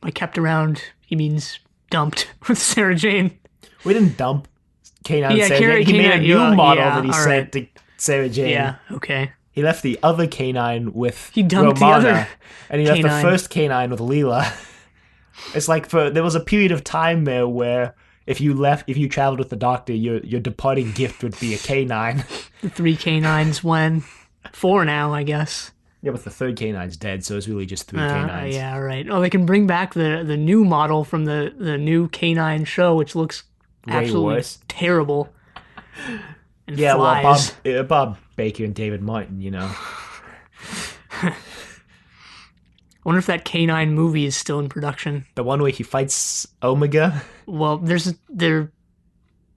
By kept around, he means dumped with Sarah Jane. We didn't dump K9 Yeah, Sarah Jane. He made a new model that he right. sent to Sarah Jane. Yeah, okay. He left the other K9 with He dumped Romana, the other and he left the K9. first K9 with Leela. It's like there was a period of time there where if you traveled with the Doctor, your departing gift would be a K9. The 3 K9s when 4 now, I guess. Yeah, but the third K9's dead, so it's really just 3 K9s. Yeah, right. Oh, they can bring back the new model from the new K9 show, which looks Way absolutely worse. terrible. And Yeah, flies. well, Bob Baker and David Martin, I wonder if that K9 movie is still in production. The one where he fights Omega? Well, did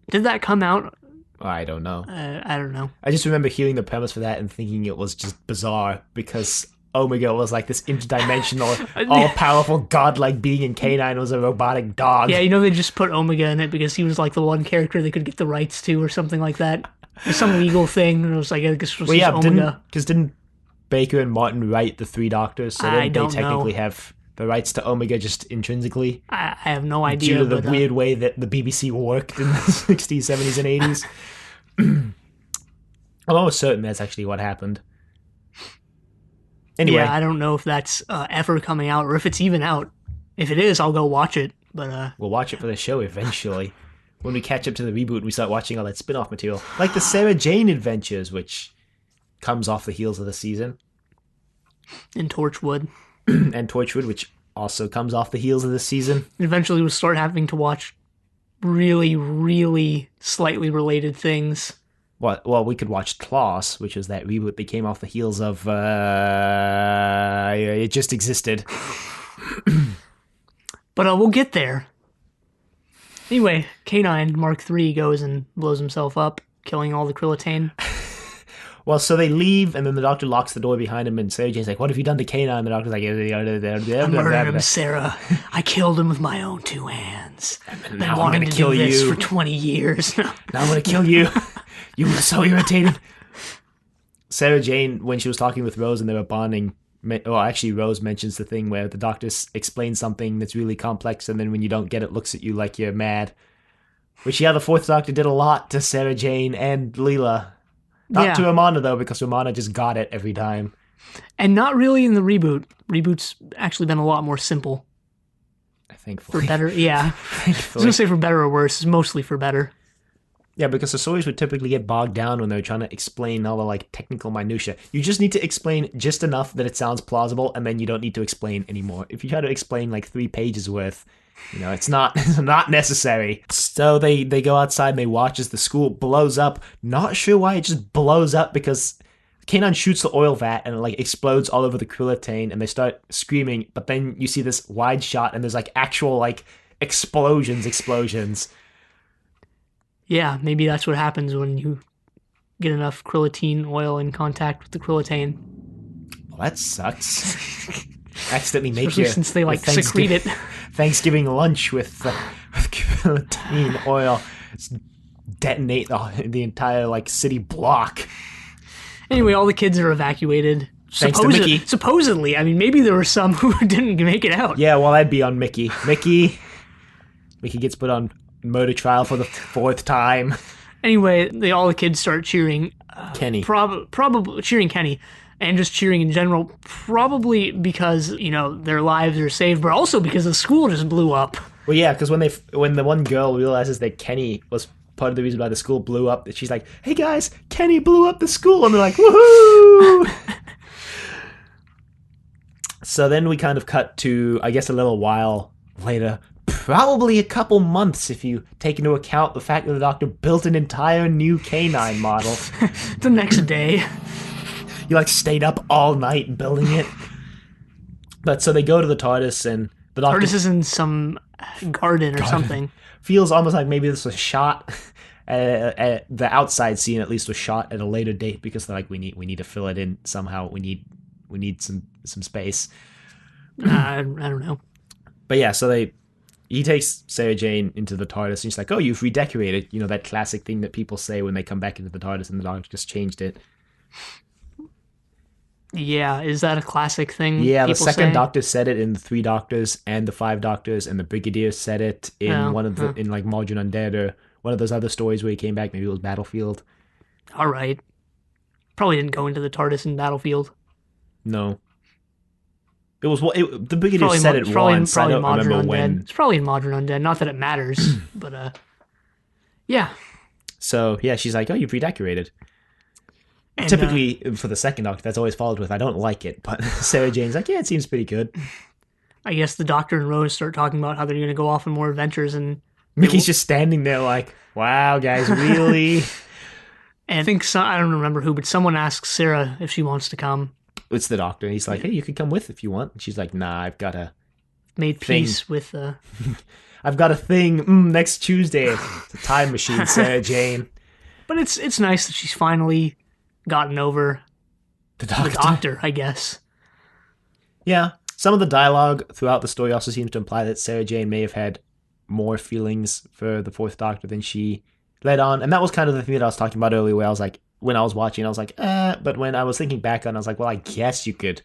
that come out? I don't know. I don't know. I just remember hearing the premise for that and thinking it was just bizarre because Omega was like this interdimensional, all-powerful, godlike being, and K9 was a robotic dog. Yeah, they just put Omega in it because he was like the one character they could get the rights to or something like that. There's some legal thing, and it was like, I guess it was Omega. Didn't Baker and Martin write the 3 Doctors? So I don't don't they technically know. have the rights to Omega just intrinsically? I have no idea. Due to the weird way that the BBC worked in the 60s, 70s, and 80s. I'm almost certain that's actually what happened. Anyway. Yeah, I don't know if that's ever coming out or if it's even out. If it is, I'll go watch it. But we'll watch it for the show eventually. When we catch up to the reboot and we start watching all that spin-off material. Like the Sarah Jane Adventures, which comes off the heels of the season. in Torchwood. And Torchwood, which also comes off the heels of this season. Eventually we'll start having to watch really, really slightly related things. Well, we could watch Klaus, which is that reboot that came off the heels of It Just Existed. But we'll get there. Anyway, K9 Mark III goes and blows himself up, killing all the Krillitane. Well, so they leave, and then the doctor locks the door behind him, and Sarah Jane's like, what have you done to Kanan? And the doctor's like, I murdered him, Sarah. I killed him with my own 2 hands. And Been now I'm wanting gonna to kill do this you. for 20 years. Now I'm gonna kill you. You were so irritating. Sarah Jane, when she was talking with Rose and they were bonding, well, actually, Rose mentions the thing where the doctor explains something that's really complex, and then when you don't get it, looks at you like you're mad. Which, yeah, the Fourth Doctor did a lot to Sarah Jane and Leela. Not to Romana, though, because Romana just got it every time. And not really in the reboot. Reboot's actually been a lot more simple. Thankfully. For better, yeah. I was going to say for better or worse. It's mostly for better. Yeah, because the stories would typically get bogged down when they're trying to explain all the, like, technical minutia. You just need to explain just enough that it sounds plausible, and then you don't need to explain anymore. If you try to explain, like, 3 pages worth, it's not necessary. So they go outside and they watch as the school blows up. Not sure why it just blows up, because Kanan shoots the oil vat and it like explodes all over the Krillitane, and they start screaming. But then you see this wide shot and there's like actual like explosions. Yeah, maybe that's what happens when you get enough Krillitine oil in contact with the Krillitane. Well, that sucks. Accidentally make Especially since they like secrete it. Thanksgiving lunch with Krillitine oil. Just detonate the entire like city block. Anyway, all the kids are evacuated. Thanks to Mickey. Supposedly. I mean, maybe there were some who didn't make it out. Yeah, well, that'd be on Mickey. Mickey gets put on murder trial for the 4th time. Anyway, all the kids start cheering. Kenny. Probably cheering Kenny. And just cheering in general. Probably because, their lives are saved, but also because the school just blew up. Well, yeah, because when the one girl realizes that Kenny was part of the reason why the school blew up, that she's like, hey guys, Kenny blew up the school, and they're like, woohoo! So then we kind of cut to, I guess, a little while later, probably a couple months if you take into account the fact that the Doctor built an entire new canine model. The next day. You like stayed up all night building it. But so they go to the TARDIS, and the Doctor... TARDIS is in some garden or something. Feels almost like maybe this was shot, the outside scene at least was shot at a later date, because they're like, we need to fill it in somehow. We need some space. I don't know. But yeah, so he takes Sarah Jane into the TARDIS, and he's like, oh, you've redecorated. That classic thing that people say when they come back into the TARDIS, and the Doctor just changed it. Yeah, is that a classic thing? Yeah, the second say? Doctor said it in the 3 Doctors and the 5 Doctors, and the Brigadier said it in one of the in like Margin Undead, or one of those other stories where he came back. Maybe it was Battlefield. All right, probably didn't go into the TARDIS in Battlefield. No, it was the Brigadier said it once. I don't remember when. It's probably in Modern Undead. Not that it matters, but yeah. So yeah, she's like, oh, you've redecorated. And, typically, for the second Doctor, that's always followed with, I don't like it. But Sarah Jane's like, yeah, it seems pretty good. I guess the Doctor and Rose start talking about how they're going to go off on more adventures. And Mickey's just standing there like, wow, guys, really? And I think, I don't remember who, but someone asks Sarah if she wants to come. It's the Doctor. He's like, hey, you could come with if you want. And she's like, nah, I've got a Made peace with... I've got a thing next Tuesday. It's a time machine, Sarah Jane. But it's nice that she's finally... gotten over the doctor, I guess. Yeah. Some of the dialogue throughout the story also seems to imply that Sarah Jane may have had more feelings for the 4th Doctor than she let on. And that was kind of the thing that I was talking about earlier, where I was like, when I was watching, I was like, but when I was thinking back on it, I was like, well, I guess you could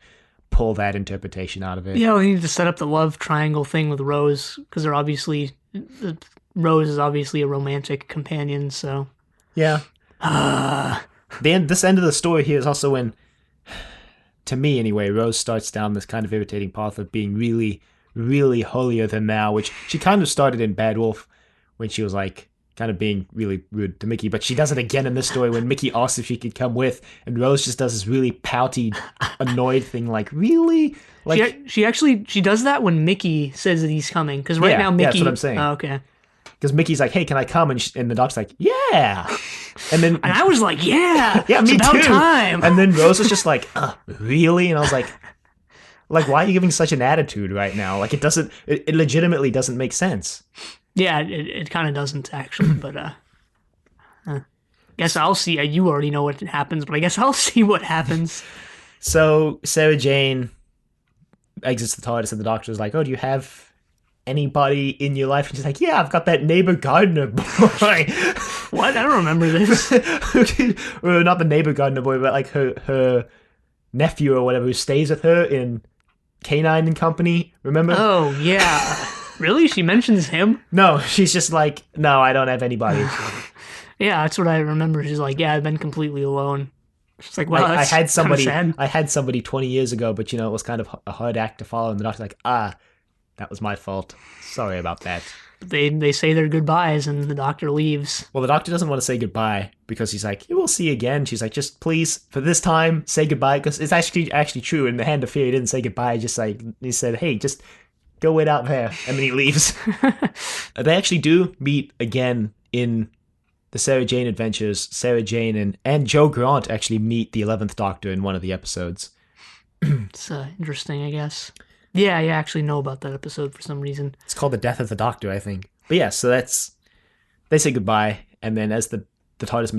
pull that interpretation out of it. Yeah, we need to set up the love triangle thing with Rose, because Rose is obviously a romantic companion, so... Yeah. This end of the story here is also when, to me anyway, Rose starts down this kind of irritating path of being really, really holier than thou, which she kind of started in Bad Wolf when she was like kind of being really rude to Mickey, but she does it again in this story when Mickey asks if she could come with, and Rose just does this really pouty, annoyed thing like, really? Like she does that when Mickey says that he's coming, because now Mickey... Yeah, that's what I'm saying. Oh, okay. Because Mickey's like, hey, can I come? And the Doc's like, yeah. And I was like, yeah. Yeah, me it's about too. Time. And then Rose was just like, really? And I was like, why are you giving such an attitude right now? Like, it legitimately doesn't make sense. Yeah, it kind of doesn't, actually, but... Guess I'll see. You already know what happens, but I guess I'll see what happens. So Sarah Jane exits the TARDIS, and the Doctor's like, "Oh, do you have anybody in your life?" And she's like, "Yeah, I've got that neighbor gardener boy." What? I don't remember this. Well, not the neighbor gardener boy, but like her nephew or whatever who stays with her in Canine and Company. Remember? Oh, yeah. Really? She mentions him? No, she's just like, "No, I don't have anybody." Yeah, that's what I remember. She's like, yeah, I've been completely alone. She's like, well, I had somebody, sad. I had somebody 20 years ago, but it was kind of a hard act to follow. And the Doctor's like, that was my fault. Sorry about that. They say their goodbyes, and the Doctor leaves. Well, the Doctor doesn't want to say goodbye because he's like, "We'll see you again." She's like, "Just please, for this time, say goodbye," because it's actually true. In the Hand of Fear, he didn't say goodbye. Just like he said, "Hey, just go wait out there," and then he leaves. They actually do meet again in the Sarah Jane Adventures. Sarah Jane and Joe Grant actually meet the 11th Doctor in one of the episodes. It's interesting, I guess. Yeah, I actually know about that episode for some reason. It's called The Death of the Doctor, I think. But yeah, so they say goodbye, and then as the TARDIS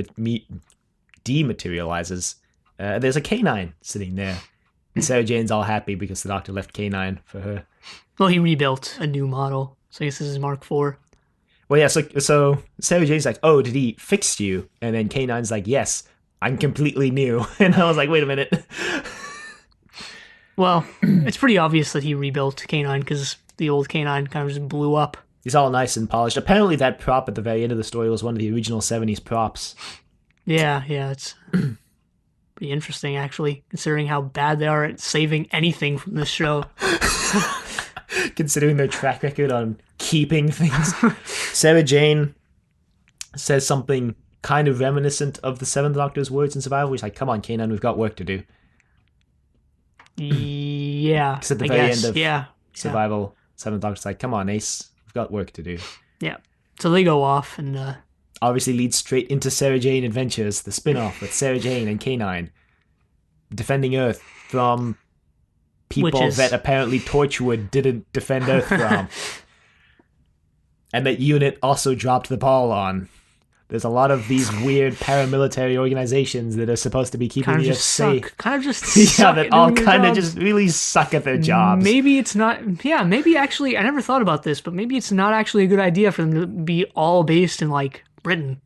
dematerializes, there's a K9 sitting there. And Sarah Jane's all happy because the Doctor left K9 for her. Well, he rebuilt a new model, so I guess this is Mark IV. Well, yeah, so Sarah Jane's like, "Oh, did he fix you?" And then K9's like, "Yes, I'm completely new." And I was like, wait a minute. Well, it's pretty obvious that he rebuilt K9 because the old K9 kind of just blew up. He's all nice and polished. Apparently that prop at the very end of the story was one of the original 70s props. Yeah, it's pretty interesting, actually, considering how bad they are at saving anything from this show. Considering their track record on keeping things. Sarah Jane says something kind of reminiscent of the Seventh Doctor's words in Survival. He's like, "Come on, Kanan, we've got work to do." Yeah, Because at the very end of Survival, Seventh Doctor's like, "Come on, Ace, we've got work to do." Yeah. So they go off and... obviously leads straight into Sarah Jane Adventures, the spin-off with Sarah Jane and K9. Defending Earth from people that apparently Torchwood didn't defend Earth from. And that UNIT also dropped the ball on. There's a lot of these weird paramilitary organizations that are supposed to be keeping the Earth safe. Kind of just suck. Yeah, that all kind of just really suck at their jobs. Maybe it's not... Yeah, maybe actually... I never thought about this, but maybe it's not actually a good idea for them to be all based in, like, Britain.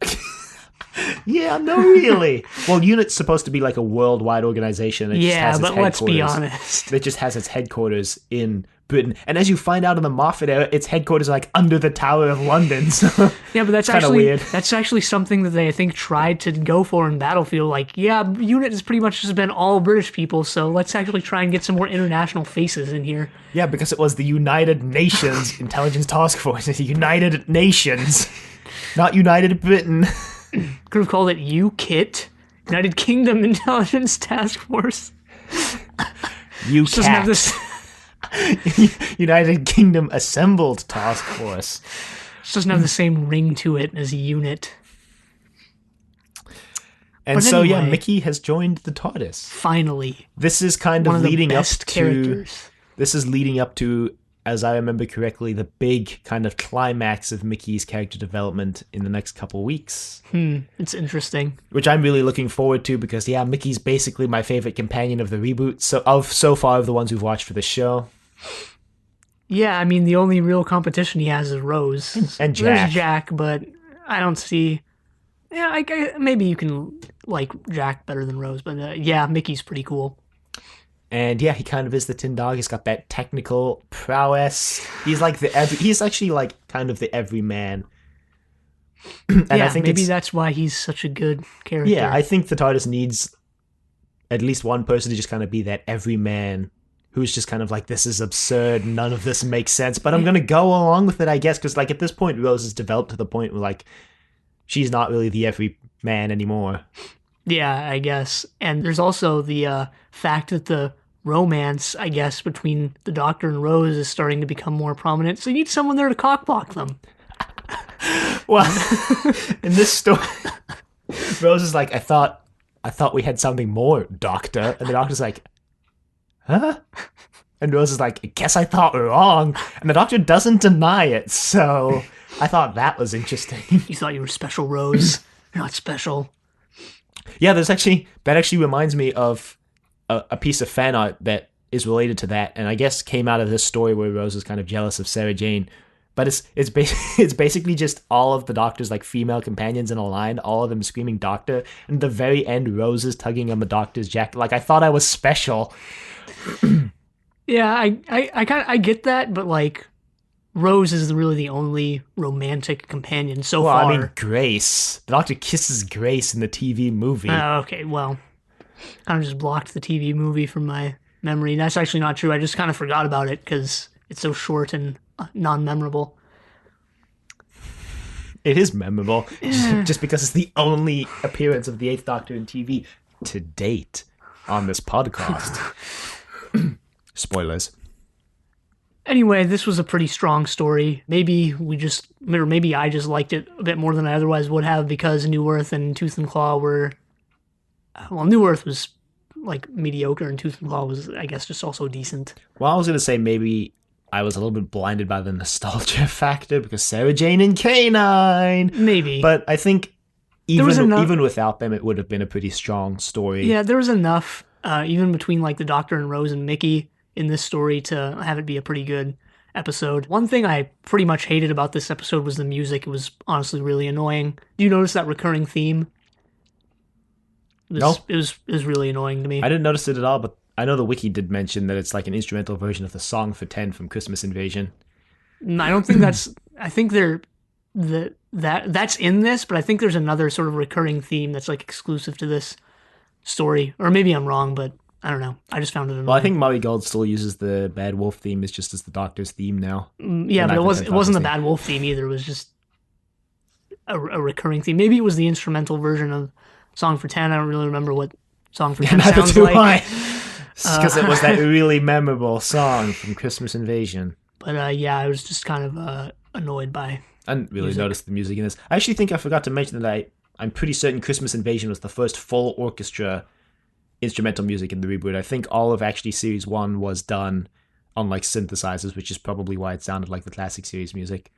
Yeah, no, really. Well, UNIT's supposed to be like a worldwide organization. It just has its but let's be headquarters. honest. It just has its headquarters in Britain. And as you find out in the Moffat era, its headquarters are like under the Tower of London. So yeah, but that's actually weird. That's actually something that they, I think, tried to go for in Battlefield. Like, yeah, UNIT has pretty much just been all British people, so let's actually try and get some more international faces in here. Yeah, because it was the United Nations Intelligence Task Force. It's the United Nations, not United Britain. Could have called it UKIT, United Kingdom Intelligence Task Force. Doesn't have this United Kingdom Assembled Task Force. It doesn't have the same ring to it as a unit. And but so, anyway, yeah, Mickey has joined the TARDIS. Finally. This is kind of leading up to... characters. This is leading up to, as I remember correctly, the big kind of climax of Mickey's character development in the next couple weeks. It's interesting. Which I'm really looking forward to because, yeah, Mickey's basically my favorite companion of the reboot, so far of the ones we've watched for this show. Yeah, I mean, the only real competition he has is Rose. And Jack. There's Jack, but I don't see... Yeah, maybe you can like Jack better than Rose, but yeah, Mickey's pretty cool. And yeah, he kind of is the tin dog. He's got that technical prowess. He's like he's actually like kind of the everyman. And yeah, I think maybe that's why he's such a good character. Yeah, I think the TARDIS needs at least one person to just kind of be that everyman who's just kind of like, this is absurd, none of this makes sense, but I'm going to go along with it, I guess, because like at this point, Rose has developed to the point where like, she's not really the everyman anymore. Yeah, I guess. And there's also the fact that the romance, I guess, between the Doctor and Rose is starting to become more prominent, so you need someone there to cockblock them. Well, in this story, Rose is like, I thought we had something more, Doctor. And the Doctor's like, huh? And Rose is like, I guess I thought wrong. And the Doctor doesn't deny it, so I thought that was interesting. You thought you were special, Rose. You're not special. Yeah, that actually reminds me of a piece of fan art that is related to that, and I guess came out of this story where Rose is kind of jealous of Sarah Jane. But it's basically just all of the Doctor's like female companions in a line, all of them screaming "Doctor," and at the very end, Rose is tugging on the Doctor's jacket. Like I thought I was special. Yeah, I get that, but like Rose is really the only romantic companion so Well, I mean, far. Grace. The Doctor kisses Grace in the TV movie. Okay, well, kind of just blocked the TV movie from my memory. That's actually not true. I just kind of forgot about it because it's so short and non-memorable. It is memorable just because it's the only appearance of the Eighth Doctor in TV to date on this podcast. Spoilers. Anyway, this was a pretty strong story. Maybe maybe I just liked it a bit more than I otherwise would have because New Earth and Tooth and Claw were, well, New Earth was like mediocre and Tooth and Claw was, I guess, just also decent. Well, I was going to say maybe I was a little bit blinded by the nostalgia factor because Sarah Jane and K9. Maybe. But I think enough- even without them, it would have been a pretty strong story. Yeah, there was enough, even between like the Doctor and Rose and Mickey in this story to have it be a pretty good episode. One thing I pretty much hated about this episode was the music. It was honestly really annoying. Do you notice that recurring theme? No. It was really annoying to me. I didn't notice it at all, but I know the wiki did mention that it's like an instrumental version of the song for 10 from Christmas Invasion. I don't think that's. I think that's in this, but I think there's another sort of recurring theme that's like exclusive to this story. Or maybe I'm wrong, but I don't know. I just found it annoying. Well, I think Murray Gold still uses the Bad Wolf theme as just as the Doctor's theme now. Yeah, but it wasn't the Bad Wolf theme either. It was just a recurring theme. Maybe it was the instrumental version of Song for 10. I don't really remember what Song for 10 sounds like. Because it was that really memorable song from Christmas Invasion. But yeah, I was just kind of annoyed by. I didn't really notice the music in this. I actually think I forgot to mention that I'm pretty certain Christmas Invasion was the first full orchestra instrumental music in the reboot. I think all of actually Series 1 was done on like synthesizers, which is probably why it sounded like the classic series music.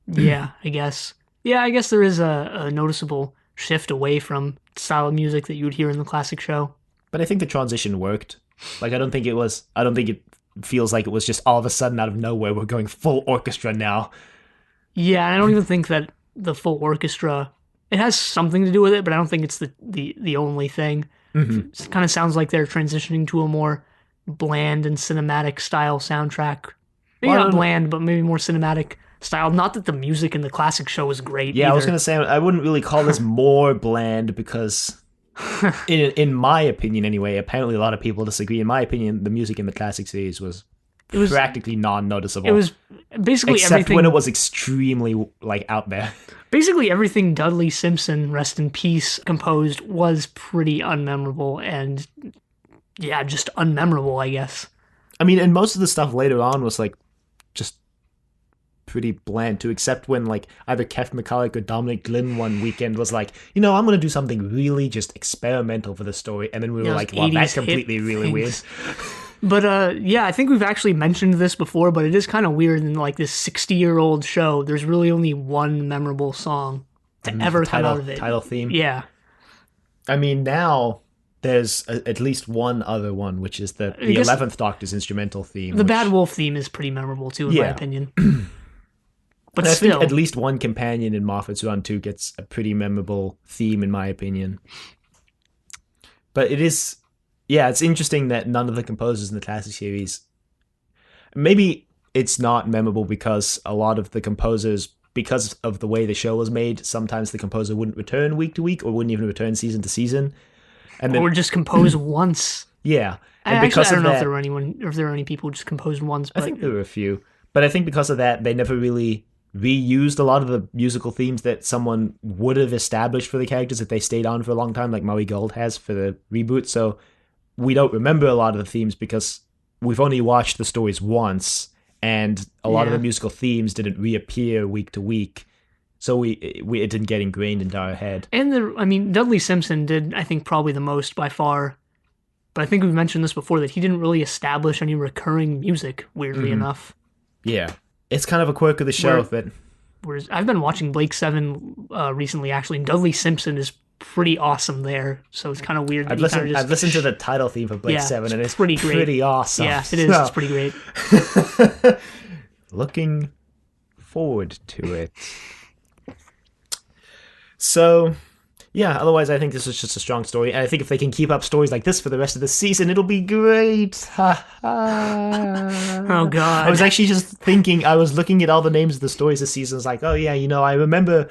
Yeah, I guess. Yeah, I guess there is a noticeable shift away from style of music that you would hear in the classic show. But I think the transition worked. Like, I don't think it feels like it was just all of a sudden out of nowhere we're going full orchestra now. Yeah, I don't even think that the full orchestra, it has something to do with it, but I don't think it's the only thing. Mm-hmm. It kind of sounds like they're transitioning to a more bland and cinematic style soundtrack. Maybe not bland, but maybe more cinematic style. Not that the music in the classic show is great. Yeah, either. I was going to say, I wouldn't really call this more bland because, in my opinion anyway, apparently a lot of people disagree. In my opinion, the music in the classic series was practically non-noticeable. It was basically except everything, when it was extremely like out there. Basically everything Dudley Simpson, rest in peace, composed was pretty unmemorable and yeah, just unmemorable, I guess. I mean, and most of the stuff later on was like just pretty bland too, except when like either Kev McCulloch or Dominic Glynn one weekend was like, I'm going to do something really just experimental for the story, and then we were like, wow, that's completely really weird. But yeah, I think we've actually mentioned this before, but it is kind of weird in like this 60-year-old show. There's really only one memorable song to ever come out of it. Title theme. Yeah. I mean, now there's at least one other one, which is the 11th Doctor's instrumental theme. The Bad Wolf theme is pretty memorable too, in my opinion. But I still, think at least one companion in Moffat's Run 2 gets a pretty memorable theme, in my opinion. But it is... Yeah, it's interesting that none of the composers in the classic series... Maybe it's not memorable because a lot of the composers, because of the way the show was made, sometimes the composer wouldn't return week to week or wouldn't even return season to season. And then, or just compose once. Yeah. And I don't know that, if there were any people who just composed once. But I think there were a few. But I think because of that, they never really reused a lot of the musical themes that someone would have established for the characters if they stayed on for a long time, like Murray Gold has for the reboot. So we don't remember a lot of the themes because we've only watched the stories once, and a lot of the musical themes didn't reappear week to week. So it didn't get ingrained into our head. And Dudley Simpson did, I think, probably the most by far. But I think we've mentioned this before, that he didn't really establish any recurring music, weirdly enough. Yeah. It's kind of a quirk of the show. Whereas I've been watching Blake 7 recently, actually, and Dudley Simpson is pretty awesome there. So it's kind of weird that I've listened to the title theme for Blake 7, and it's pretty great. Pretty awesome. Yeah, it is. It's pretty great. Looking forward to it. So, yeah, otherwise I think this is just a strong story. And I think if they can keep up stories like this for the rest of the season, it'll be great. Oh, God. I was actually just thinking, I was looking at all the names of the stories this season. I was like, oh, yeah, I remember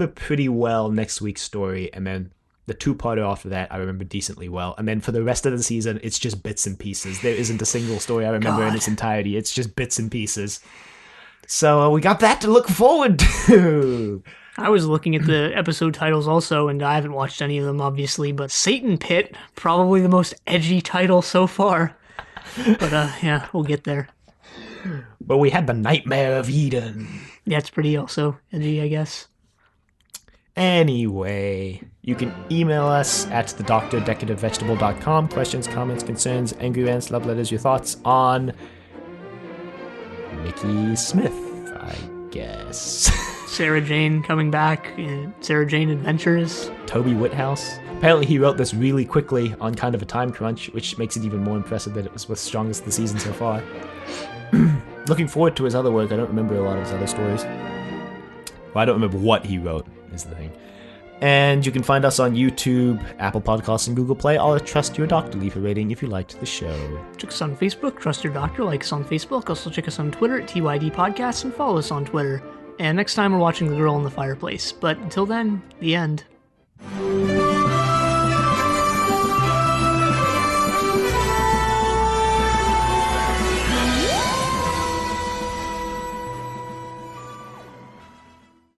pretty well next week's story. And then the two-parter after that, I remember decently well. And then for the rest of the season, it's just bits and pieces. There isn't a single story I remember in its entirety. It's just bits and pieces. So we got that to look forward to. I was looking at the episode titles also, and I haven't watched any of them, obviously, but Satan Pit, probably the most edgy title so far. But, yeah, we'll get there. But we had the Nightmare of Eden. Yeah, it's pretty also edgy, I guess. Anyway, you can email us at thedoctordecorativevegetable.com. Questions, comments, concerns, angry rants, love letters, your thoughts on Mickey Smith, I guess. Sarah Jane coming back, Sarah Jane Adventures. Toby Whithouse. Apparently he wrote this really quickly on kind of a time crunch, which makes it even more impressive that it was the strongest of the season so far. Looking forward to his other work. I don't remember a lot of his other stories. Well, I don't remember what he wrote, is the thing. And you can find us on YouTube, Apple Podcasts, and Google Play. Or Trust Your Doctor. Leave a rating if you liked the show. Check us on Facebook, Trust Your Doctor. Like us on Facebook. Also check us on Twitter at TYD Podcasts and follow us on Twitter. And next time we're watching The Girl in the Fireplace. But until then, the end.